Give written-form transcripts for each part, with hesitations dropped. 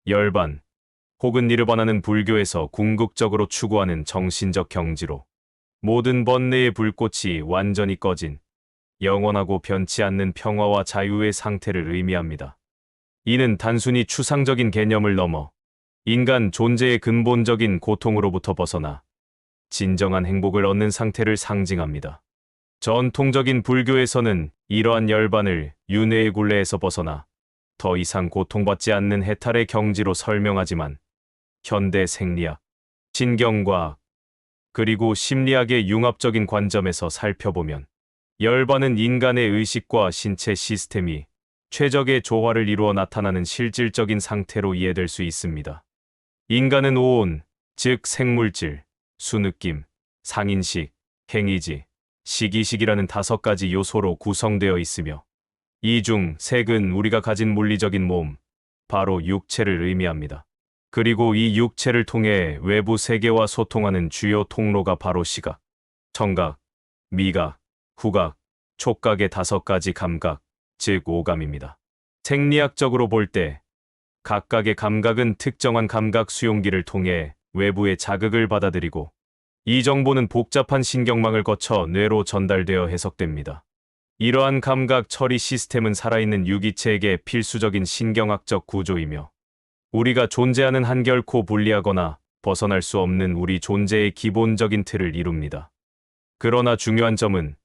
열반, 혹은 니르바나는 불교에서 궁극적으로 추구하는 정신적 경지로 모든 번뇌의 불꽃이 완전히 꺼진 영원하고 변치 않는 평화와 자유의 상태를 의미합니다. 이는 단순히 추상적인 개념을 넘어 인간 존재의 근본적인 고통으로부터 벗어나 진정한 행복을 얻는 상태를 상징합니다. 전통적인 불교에서는 이러한 열반을 윤회의 굴레에서 벗어나 더 이상 고통받지 않는 해탈의 경지로 설명하지만 현대 생리학, 신경과학, 그리고 심리학의 융합적인 관점에서 살펴보면 열반은 인간의 의식과 신체 시스템이 최적의 조화를 이루어 나타나는 실질적인 상태로 이해될 수 있습니다. 인간은 오온, 즉 생물질, 수느낌, 상인식, 행위지, 시기식이라는 5가지 요소로 구성되어 있으며 이 중 색은 우리가 가진 물리적인 몸, 바로 육체를 의미합니다. 그리고 이 육체를 통해 외부 세계와 소통하는 주요 통로가 바로 시각, 청각, 미각, 후각, 촉각의 5가지 감각, 즉 오감입니다. 생리학적으로 볼 때 각각의 감각은 특정한 감각 수용기를 통해 외부의 자극을 받아들이고 이 정보는 복잡한 신경망을 거쳐 뇌로 전달되어 해석됩니다. 이러한 감각 처리 시스템은 살아있는 유기체에게 필수적인 신경학적 구조이며 우리가 존재하는 한 결코 분리하거나 벗어날 수 없는 우리 존재의 기본적인 틀을 이룹니다. 그러나 중요한 점은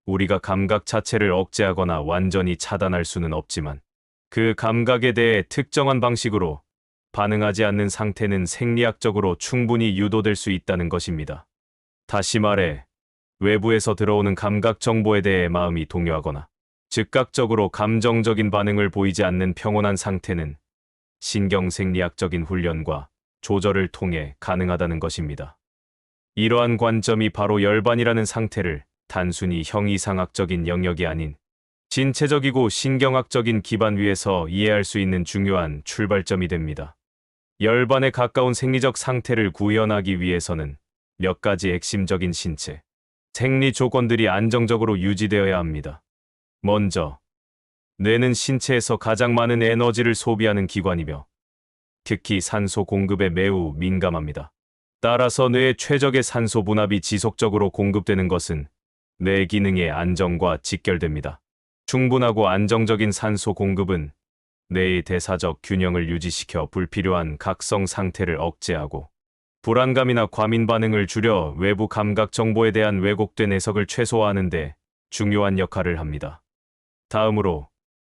우리가 감각 자체를 억제하거나 완전히 차단할 수는 없지만 그 감각에 대해 특정한 방식으로 반응하지 않는 상태는 생리학적으로 충분히 유도될 수 있다는 것입니다. 다시 말해, 외부에서 들어오는 감각 정보에 대해 마음이 동요하거나 즉각적으로 감정적인 반응을 보이지 않는 평온한 상태는 신경생리학적인 훈련과 조절을 통해 가능하다는 것입니다. 이러한 관점이 바로 열반이라는 상태를 단순히 형이상학적인 영역이 아닌 신체적이고 신경학적인 기반 위에서 이해할 수 있는 중요한 출발점이 됩니다. 열반에 가까운 생리적 상태를 구현하기 위해서는 몇 가지 핵심적인 신체, 생리 조건들이 안정적으로 유지되어야 합니다. 먼저, 뇌는 신체에서 가장 많은 에너지를 소비하는 기관이며 특히 산소 공급에 매우 민감합니다. 따라서 뇌의 최적의 산소 분압이 지속적으로 공급되는 것은 뇌 기능의 안정과 직결됩니다. 충분하고 안정적인 산소 공급은 뇌의 대사적 균형을 유지시켜 불필요한 각성 상태를 억제하고 불안감이나 과민 반응을 줄여 외부 감각 정보에 대한 왜곡된 해석을 최소화하는 데 중요한 역할을 합니다. 다음으로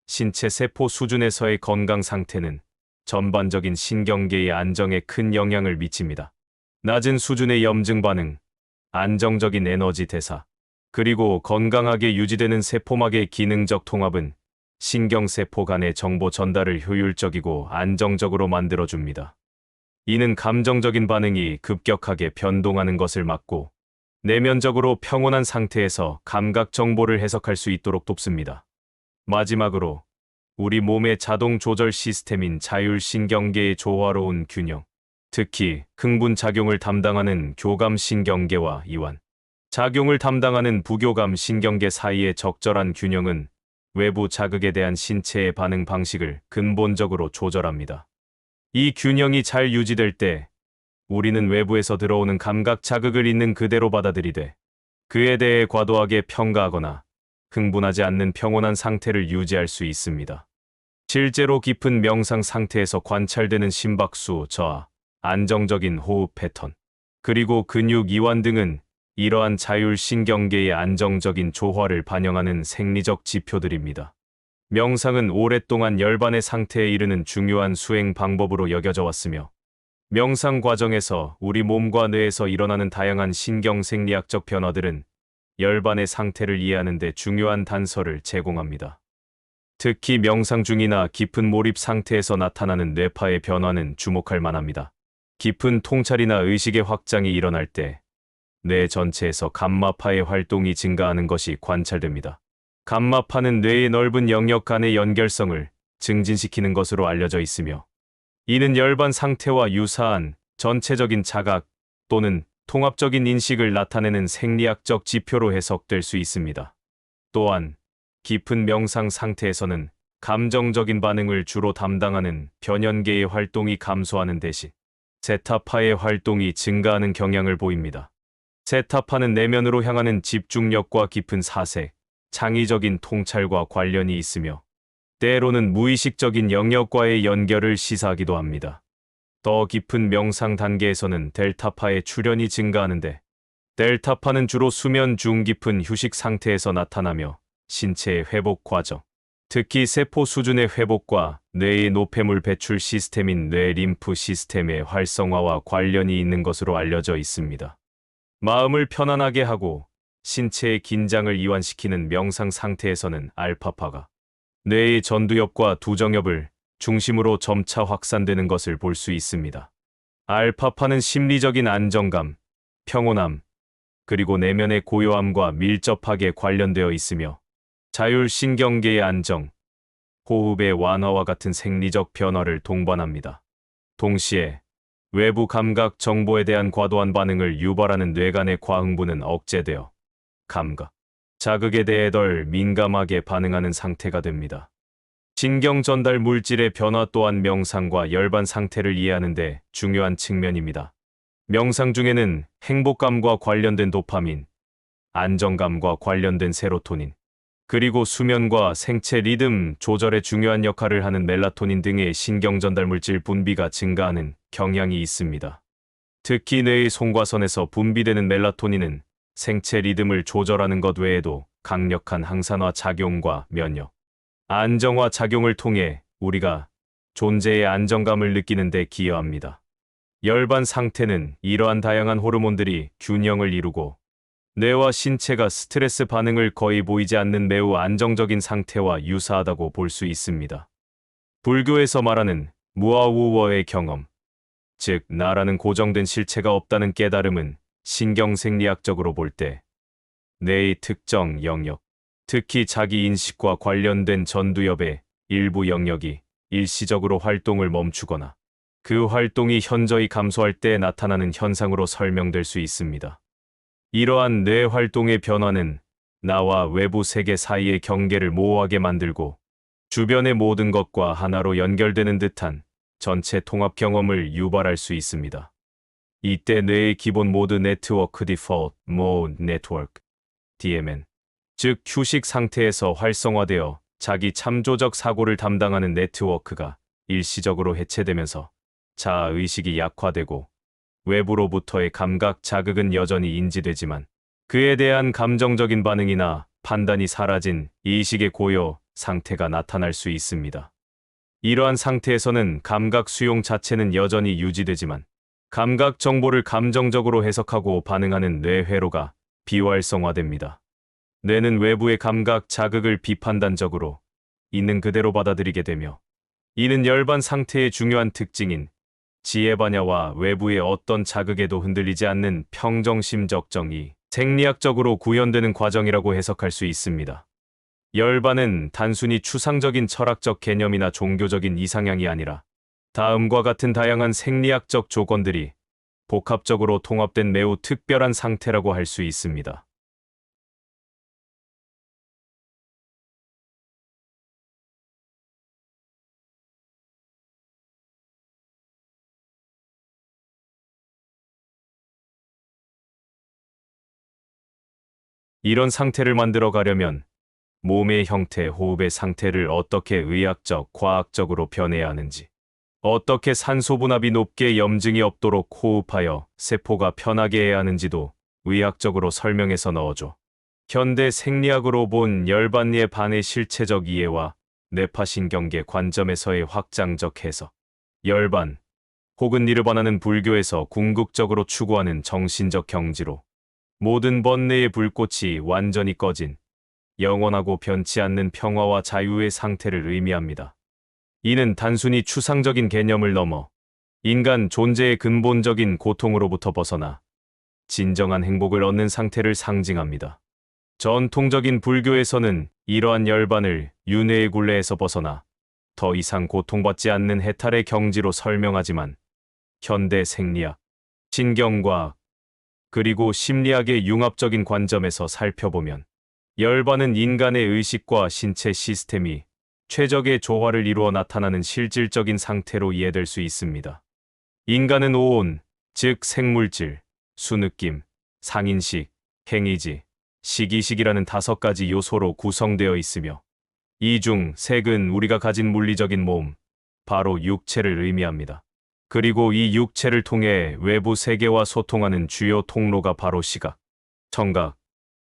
신체 세포 수준에서의 건강 상태는 전반적인 신경계의 안정에 큰 영향을 미칩니다. 낮은 수준의 염증 반응, 안정적인 에너지 대사, 그리고 건강하게 유지되는 세포막의 기능적 통합은 신경세포 간의 정보 전달을 효율적이고 안정적으로 만들어줍니다. 이는 감정적인 반응이 급격하게 변동하는 것을 막고 내면적으로 평온한 상태에서 감각 정보를 해석할 수 있도록 돕습니다. 마지막으로 우리 몸의 자동 조절 시스템인 자율신경계의 조화로운 균형, 특히 흥분작용을 담당하는 교감신경계와 이완, 작용을 담당하는 부교감 신경계 사이의 적절한 균형은 외부 자극에 대한 신체의 반응 방식을 근본적으로 조절합니다. 이 균형이 잘 유지될 때 우리는 외부에서 들어오는 감각 자극을 있는 그대로 받아들이되 그에 대해 과도하게 평가하거나 흥분하지 않는 평온한 상태를 유지할 수 있습니다. 실제로 깊은 명상 상태에서 관찰되는 심박수 저하, 안정적인 호흡 패턴, 그리고 근육 이완 등은 이러한 자율신경계의 안정적인 조화를 반영하는 생리적 지표들입니다. 명상은 오랫동안 열반의 상태에 이르는 중요한 수행 방법으로 여겨져 왔으며 명상 과정에서 우리 몸과 뇌에서 일어나는 다양한 신경생리학적 변화들은 열반의 상태를 이해하는 데 중요한 단서를 제공합니다. 특히 명상 중이나 깊은 몰입 상태에서 나타나는 뇌파의 변화는 주목할 만합니다. 깊은 통찰이나 의식의 확장이 일어날 때 뇌 전체에서 감마파의 활동이 증가하는 것이 관찰됩니다. 감마파는 뇌의 넓은 영역 간의 연결성을 증진시키는 것으로 알려져 있으며 이는 열반 상태와 유사한 전체적인 자각 또는 통합적인 인식을 나타내는 생리학적 지표로 해석될 수 있습니다. 또한 깊은 명상 상태에서는 감정적인 반응을 주로 담당하는 변연계의 활동이 감소하는 대신 세타파의 활동이 증가하는 경향을 보입니다. 세타파는 내면으로 향하는 집중력과 깊은 사색, 창의적인 통찰과 관련이 있으며 때로는 무의식적인 영역과의 연결을 시사하기도 합니다. 더 깊은 명상 단계에서는 델타파의 출현이 증가하는데 델타파는 주로 수면 중 깊은 휴식 상태에서 나타나며 신체의 회복 과정, 특히 세포 수준의 회복과 뇌의 노폐물 배출 시스템인 뇌 림프 시스템의 활성화와 관련이 있는 것으로 알려져 있습니다. 마음을 편안하게 하고 신체의 긴장을 이완시키는 명상 상태에서는 알파파가 뇌의 전두엽과 두정엽을 중심으로 점차 확산되는 것을 볼 수 있습니다. 알파파는 심리적인 안정감, 평온함, 그리고 내면의 고요함과 밀접하게 관련되어 있으며 자율신경계의 안정, 호흡의 완화와 같은 생리적 변화를 동반합니다. 동시에 외부 감각 정보에 대한 과도한 반응을 유발하는 뇌간의 과흥부는 억제되어 감각, 자극에 대해 덜 민감하게 반응하는 상태가 됩니다. 신경 전달 물질의 변화 또한 명상과 열반 상태를 이해하는 데 중요한 측면입니다. 명상 중에는 행복감과 관련된 도파민, 안정감과 관련된 세로토닌, 그리고 수면과 생체 리듬 조절에 중요한 역할을 하는 멜라토닌 등의 신경 전달 물질 분비가 증가하는 경향이 있습니다. 특히 뇌의 송과선에서 분비되는 멜라토닌은 생체 리듬을 조절하는 것 외에도 강력한 항산화 작용과 면역, 안정화 작용을 통해 우리가 존재의 안정감을 느끼는 데 기여합니다. 열반 상태는 이러한 다양한 호르몬들이 균형을 이루고 뇌와 신체가 스트레스 반응을 거의 보이지 않는 매우 안정적인 상태와 유사하다고 볼 수 있습니다. 불교에서 말하는 무아우워의 경험, 즉 나라는 고정된 실체가 없다는 깨달음은 신경생리학적으로 볼 때 뇌의 특정 영역, 특히 자기 인식과 관련된 전두엽의 일부 영역이 일시적으로 활동을 멈추거나 그 활동이 현저히 감소할 때 나타나는 현상으로 설명될 수 있습니다. 이러한 뇌 활동의 변화는 나와 외부 세계 사이의 경계를 모호하게 만들고 주변의 모든 것과 하나로 연결되는 듯한 전체 통합 경험을 유발할 수 있습니다. 이때 뇌의 기본 모드 네트워크 Default Mode Network DMN, 즉 휴식 상태에서 활성화되어 자기 참조적 사고를 담당하는 네트워크가 일시적으로 해체되면서 자아의식이 약화되고 외부로부터의 감각 자극은 여전히 인지되지만 그에 대한 감정적인 반응이나 판단이 사라진 이식의 고요 상태가 나타날 수 있습니다. 이러한 상태에서는 감각 수용 자체는 여전히 유지되지만 감각 정보를 감정적으로 해석하고 반응하는 뇌 회로가 비활성화됩니다. 뇌는 외부의 감각 자극을 비판단적으로 있는 그대로 받아들이게 되며 이는 열반 상태의 중요한 특징인 지혜반야와 외부의 어떤 자극에도 흔들리지 않는 평정심적 정이 생리학적으로 구현되는 과정이라고 해석할 수 있습니다. 열반은 단순히 추상적인 철학적 개념이나 종교적인 이상향이 아니라 다음과 같은 다양한 생리학적 조건들이 복합적으로 통합된 매우 특별한 상태라고 할 수 있습니다. 이런 상태를 만들어 가려면 몸의 형태, 호흡의 상태를 어떻게 의학적, 과학적으로 변해야 하는지, 어떻게 산소 분압이 높게 염증이 없도록 호흡하여 세포가 편하게 해야 하는지도 의학적으로 설명해서 넣어줘. 현대 생리학으로 본 열반의 반의 실체적 이해와 뇌파신경계 관점에서의 확장적 해석. 열반, 혹은 니르바나는 불교에서 궁극적으로 추구하는 정신적 경지로 모든 번뇌의 불꽃이 완전히 꺼진 영원하고 변치 않는 평화와 자유의 상태를 의미합니다. 이는 단순히 추상적인 개념을 넘어 인간 존재의 근본적인 고통으로부터 벗어나 진정한 행복을 얻는 상태를 상징합니다. 전통적인 불교에서는 이러한 열반을 윤회의 굴레에서 벗어나 더 이상 고통받지 않는 해탈의 경지로 설명하지만 현대 생리학, 신경과학, 그리고 심리학의 융합적인 관점에서 살펴보면 열반은 인간의 의식과 신체 시스템이 최적의 조화를 이루어 나타나는 실질적인 상태로 이해될 수 있습니다. 인간은 오온, 즉 생물질, 수느낌, 상인식, 행이지, 시기식이라는 5가지 요소로 구성되어 있으며 이 중 색은 우리가 가진 물리적인 몸, 바로 육체를 의미합니다. 그리고 이 육체를 통해 외부 세계와 소통하는 주요 통로가 바로 시각, 청각,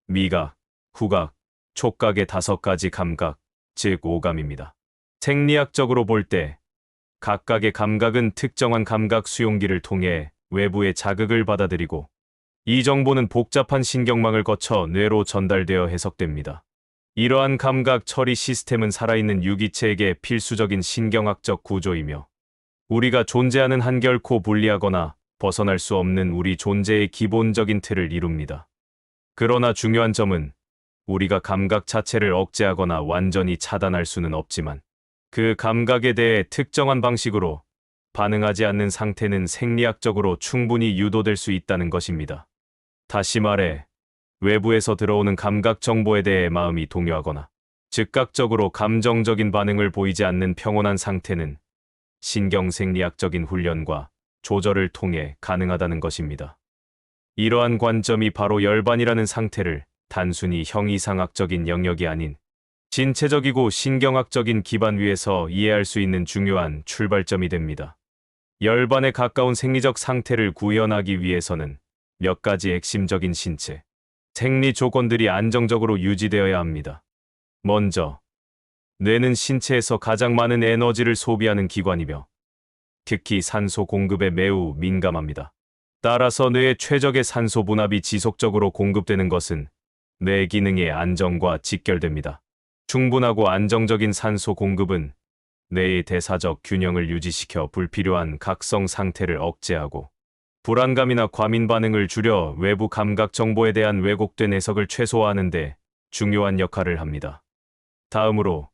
미각, 후각, 촉각의 5가지 감각, 즉 오감입니다. 생리학적으로 볼 때 각각의 감각은 특정한 감각 수용기를 통해 외부의 자극을 받아들이고 이 정보는 복잡한 신경망을 거쳐 뇌로 전달되어 해석됩니다. 이러한 감각 처리 시스템은 살아있는 유기체에게 필수적인 신경학적 구조이며 우리가 존재하는 한 결코 분리하거나 벗어날 수 없는 우리 존재의 기본적인 틀을 이룹니다. 그러나 중요한 점은 우리가 감각 자체를 억제하거나 완전히 차단할 수는 없지만 그 감각에 대해 특정한 방식으로 반응하지 않는 상태는 생리학적으로 충분히 유도될 수 있다는 것입니다. 다시 말해, 외부에서 들어오는 감각 정보에 대해 마음이 동요하거나 즉각적으로 감정적인 반응을 보이지 않는 평온한 상태는 신경생리학적인 훈련과 조절을 통해 가능하다는 것입니다. 이러한 관점이 바로 열반이라는 상태를 단순히 형이상학적인 영역이 아닌 진체적이고 신경학적인 기반 위에서 이해할 수 있는 중요한 출발점이 됩니다. 열반에 가까운 생리적 상태를 구현하기 위해서는 몇 가지 핵심적인 신체, 생리 조건들이 안정적으로 유지되어야 합니다. 먼저, 뇌는 신체에서 가장 많은 에너지를 소비하는 기관이며 특히 산소 공급에 매우 민감합니다. 따라서 뇌의 최적의 산소 분압이 지속적으로 공급되는 것은 뇌 기능의 안정과 직결됩니다. 충분하고 안정적인 산소 공급은 뇌의 대사적 균형을 유지시켜 불필요한 각성 상태를 억제하고 불안감이나 과민 반응을 줄여 외부 감각 정보에 대한 왜곡된 해석을 최소화하는 데 중요한 역할을 합니다. 다음으로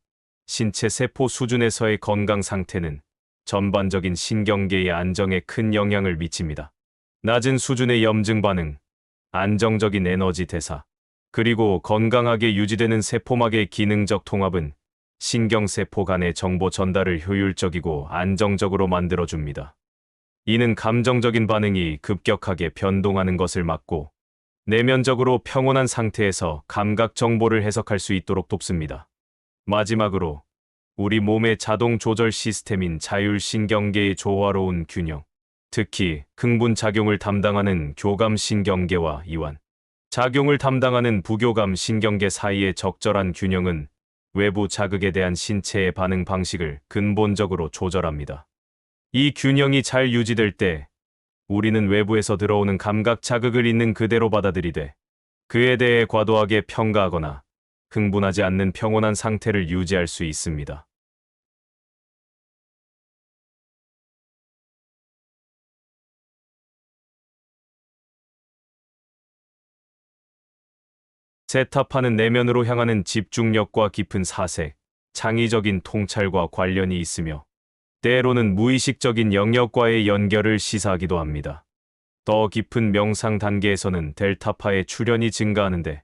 신체 세포 수준에서의 건강 상태는 전반적인 신경계의 안정에 큰 영향을 미칩니다. 낮은 수준의 염증 반응, 안정적인 에너지 대사, 그리고 건강하게 유지되는 세포막의 기능적 통합은 신경세포 간의 정보 전달을 효율적이고 안정적으로 만들어줍니다. 이는 감정적인 반응이 급격하게 변동하는 것을 막고 내면적으로 평온한 상태에서 감각 정보를 해석할 수 있도록 돕습니다. 마지막으로 우리 몸의 자동 조절 시스템인 자율신경계의 조화로운 균형, 특히 흥분작용을 담당하는 교감신경계와 이완, 작용을 담당하는 부교감 신경계 사이의 적절한 균형은 외부 자극에 대한 신체의 반응 방식을 근본적으로 조절합니다. 이 균형이 잘 유지될 때 우리는 외부에서 들어오는 감각 자극을 있는 그대로 받아들이되 그에 대해 과도하게 평가하거나 흥분하지 않는 평온한 상태를 유지할 수 있습니다. 세타파는 내면으로 향하는 집중력과 깊은 사색, 창의적인 통찰과 관련이 있으며 때로는 무의식적인 영역과의 연결을 시사하기도 합니다. 더 깊은 명상 단계에서는 델타파의 출현이 증가하는데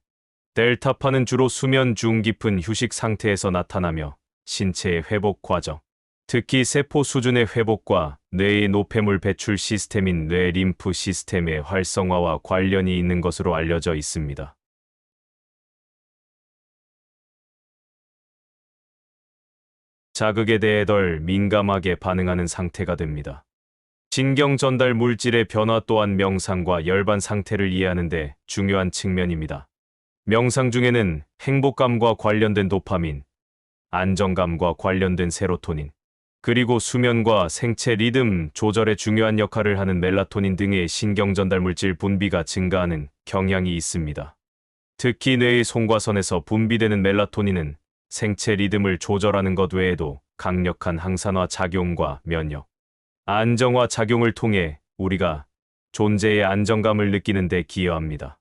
델타파는 주로 수면 중 깊은 휴식 상태에서 나타나며 신체의 회복 과정, 특히 세포 수준의 회복과 뇌의 노폐물 배출 시스템인 뇌 림프 시스템의 활성화와 관련이 있는 것으로 알려져 있습니다. 자극에 대해 덜 민감하게 반응하는 상태가 됩니다. 신경 전달 물질의 변화 또한 명상과 열반 상태를 이해하는 데 중요한 측면입니다. 명상 중에는 행복감과 관련된 도파민, 안정감과 관련된 세로토닌, 그리고 수면과 생체 리듬 조절에 중요한 역할을 하는 멜라토닌 등의 신경 전달 물질 분비가 증가하는 경향이 있습니다. 특히 뇌의 송과선에서 분비되는 멜라토닌은 생체 리듬을 조절하는 것 외에도 강력한 항산화 작용과 면역, 안정화 작용을 통해 우리가 존재의 안정감을 느끼는 데 기여합니다.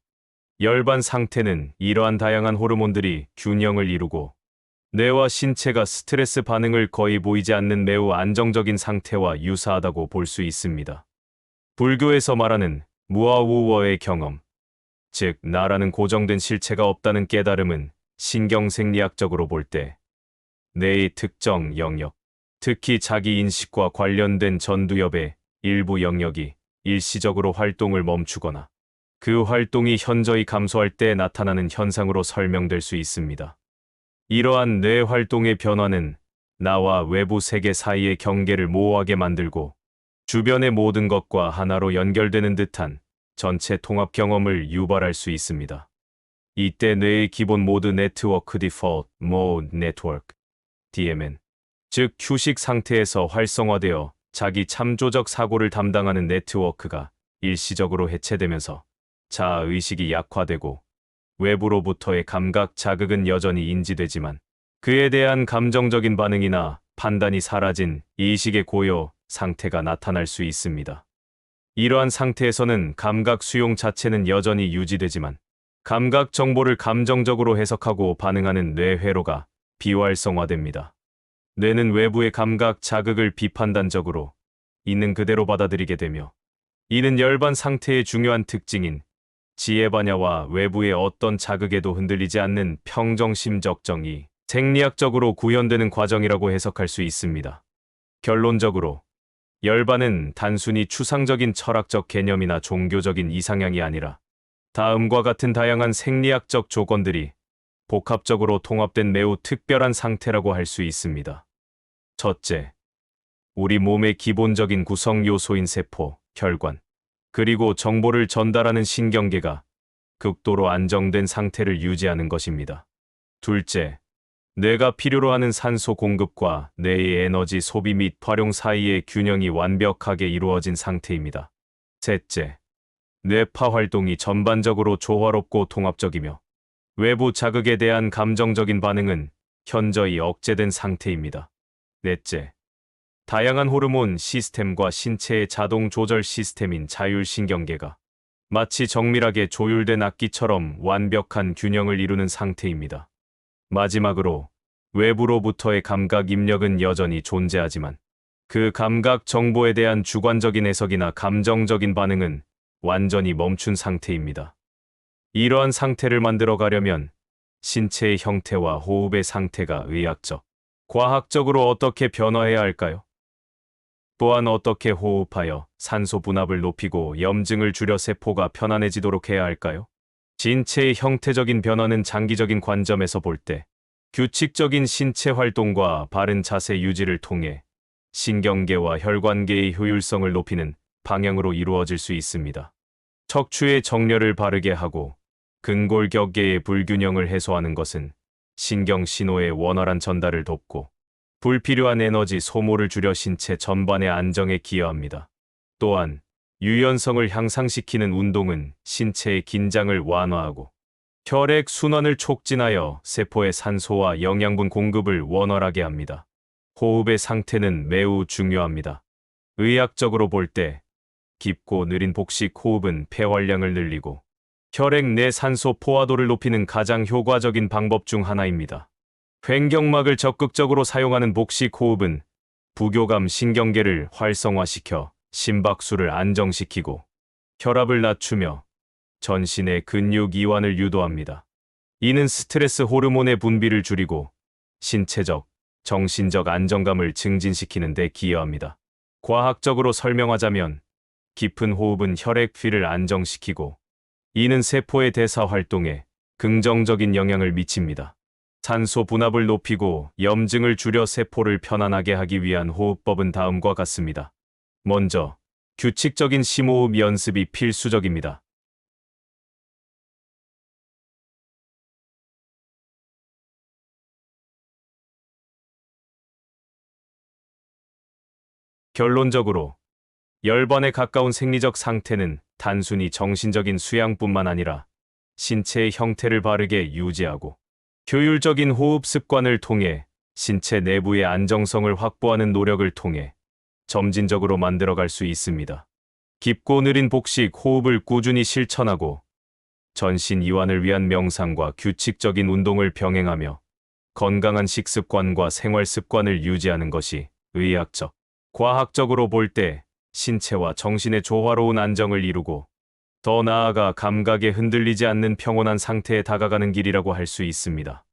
열반 상태는 이러한 다양한 호르몬들이 균형을 이루고 뇌와 신체가 스트레스 반응을 거의 보이지 않는 매우 안정적인 상태와 유사하다고 볼 수 있습니다. 불교에서 말하는 무아우워의 경험, 즉 나라는 고정된 실체가 없다는 깨달음은 신경생리학적으로 볼 때 뇌의 특정 영역, 특히 자기 인식과 관련된 전두엽의 일부 영역이 일시적으로 활동을 멈추거나 그 활동이 현저히 감소할 때 나타나는 현상으로 설명될 수 있습니다. 이러한 뇌 활동의 변화는 나와 외부 세계 사이의 경계를 모호하게 만들고 주변의 모든 것과 하나로 연결되는 듯한 전체 통합 경험을 유발할 수 있습니다. 이때 뇌의 기본 모드 네트워크 Default Mode Network DMN, 즉 휴식 상태에서 활성화되어 자기 참조적 사고를 담당하는 네트워크가 일시적으로 해체되면서 자아의식이 약화되고 외부로부터의 감각 자극은 여전히 인지되지만 그에 대한 감정적인 반응이나 판단이 사라진 의식의 고요 상태가 나타날 수 있습니다. 이러한 상태에서는 감각 수용 자체는 여전히 유지되지만 감각 정보를 감정적으로 해석하고 반응하는 뇌 회로가 비활성화됩니다. 뇌는 외부의 감각 자극을 비판단적으로 있는 그대로 받아들이게 되며 이는 열반 상태의 중요한 특징인 지혜반야와 외부의 어떤 자극에도 흔들리지 않는 평정심적 정이 생리학적으로 구현되는 과정이라고 해석할 수 있습니다. 결론적으로 열반은 단순히 추상적인 철학적 개념이나 종교적인 이상향이 아니라 다음과 같은 다양한 생리학적 조건들이 복합적으로 통합된 매우 특별한 상태라고 할 수 있습니다. 첫째, 우리 몸의 기본적인 구성 요소인 세포, 혈관, 그리고 정보를 전달하는 신경계가 극도로 안정된 상태를 유지하는 것입니다. 둘째, 뇌가 필요로 하는 산소 공급과 뇌의 에너지 소비 및 활용 사이의 균형이 완벽하게 이루어진 상태입니다. 셋째, 뇌파 활동이 전반적으로 조화롭고 통합적이며 외부 자극에 대한 감정적인 반응은 현저히 억제된 상태입니다. 넷째, 다양한 호르몬 시스템과 신체의 자동 조절 시스템인 자율신경계가 마치 정밀하게 조율된 악기처럼 완벽한 균형을 이루는 상태입니다. 마지막으로 외부로부터의 감각 입력은 여전히 존재하지만 그 감각 정보에 대한 주관적인 해석이나 감정적인 반응은 완전히 멈춘 상태입니다. 이러한 상태를 만들어 가려면 신체의 형태와 호흡의 상태가 의학적, 과학적으로 어떻게 변화해야 할까요? 또한 어떻게 호흡하여 산소 분압을 높이고 염증을 줄여 세포가 편안해지도록 해야 할까요? 신체의 형태적인 변화는 장기적인 관점에서 볼 때 규칙적인 신체 활동과 바른 자세 유지를 통해 신경계와 혈관계의 효율성을 높이는 방향으로 이루어질 수 있습니다. 척추의 정렬을 바르게 하고 근골격계의 불균형을 해소하는 것은 신경 신호의 원활한 전달을 돕고 불필요한 에너지 소모를 줄여 신체 전반의 안정에 기여합니다. 또한 유연성을 향상시키는 운동은 신체의 긴장을 완화하고 혈액 순환을 촉진하여 세포의 산소와 영양분 공급을 원활하게 합니다. 호흡의 상태는 매우 중요합니다. 의학적으로 볼 때 깊고 느린 복식 호흡은 폐활량을 늘리고 혈액 내 산소 포화도를 높이는 가장 효과적인 방법 중 하나입니다. 횡격막을 적극적으로 사용하는 복식 호흡은 부교감 신경계를 활성화시켜 심박수를 안정시키고 혈압을 낮추며 전신의 근육 이완을 유도합니다. 이는 스트레스 호르몬의 분비를 줄이고 신체적, 정신적 안정감을 증진시키는 데 기여합니다. 과학적으로 설명하자면 깊은 호흡은 혈액피를 안정시키고 이는 세포의 대사 활동에 긍정적인 영향을 미칩니다. 산소 분압을 높이고 염증을 줄여 세포를 편안하게 하기 위한 호흡법은 다음과 같습니다. 먼저, 규칙적인 심호흡 연습이 필수적입니다. 결론적으로, 열반에 가까운 생리적 상태는 단순히 정신적인 수양뿐만 아니라 신체의 형태를 바르게 유지하고 효율적인 호흡 습관을 통해 신체 내부의 안정성을 확보하는 노력을 통해 점진적으로 만들어갈 수 있습니다. 깊고 느린 복식 호흡을 꾸준히 실천하고 전신 이완을 위한 명상과 규칙적인 운동을 병행하며 건강한 식습관과 생활 습관을 유지하는 것이 의학적, 과학적으로 볼 때 신체와 정신의 조화로운 안정을 이루고 더 나아가 감각에 흔들리지 않는 평온한 상태에 다가가는 길이라고 할 수 있습니다.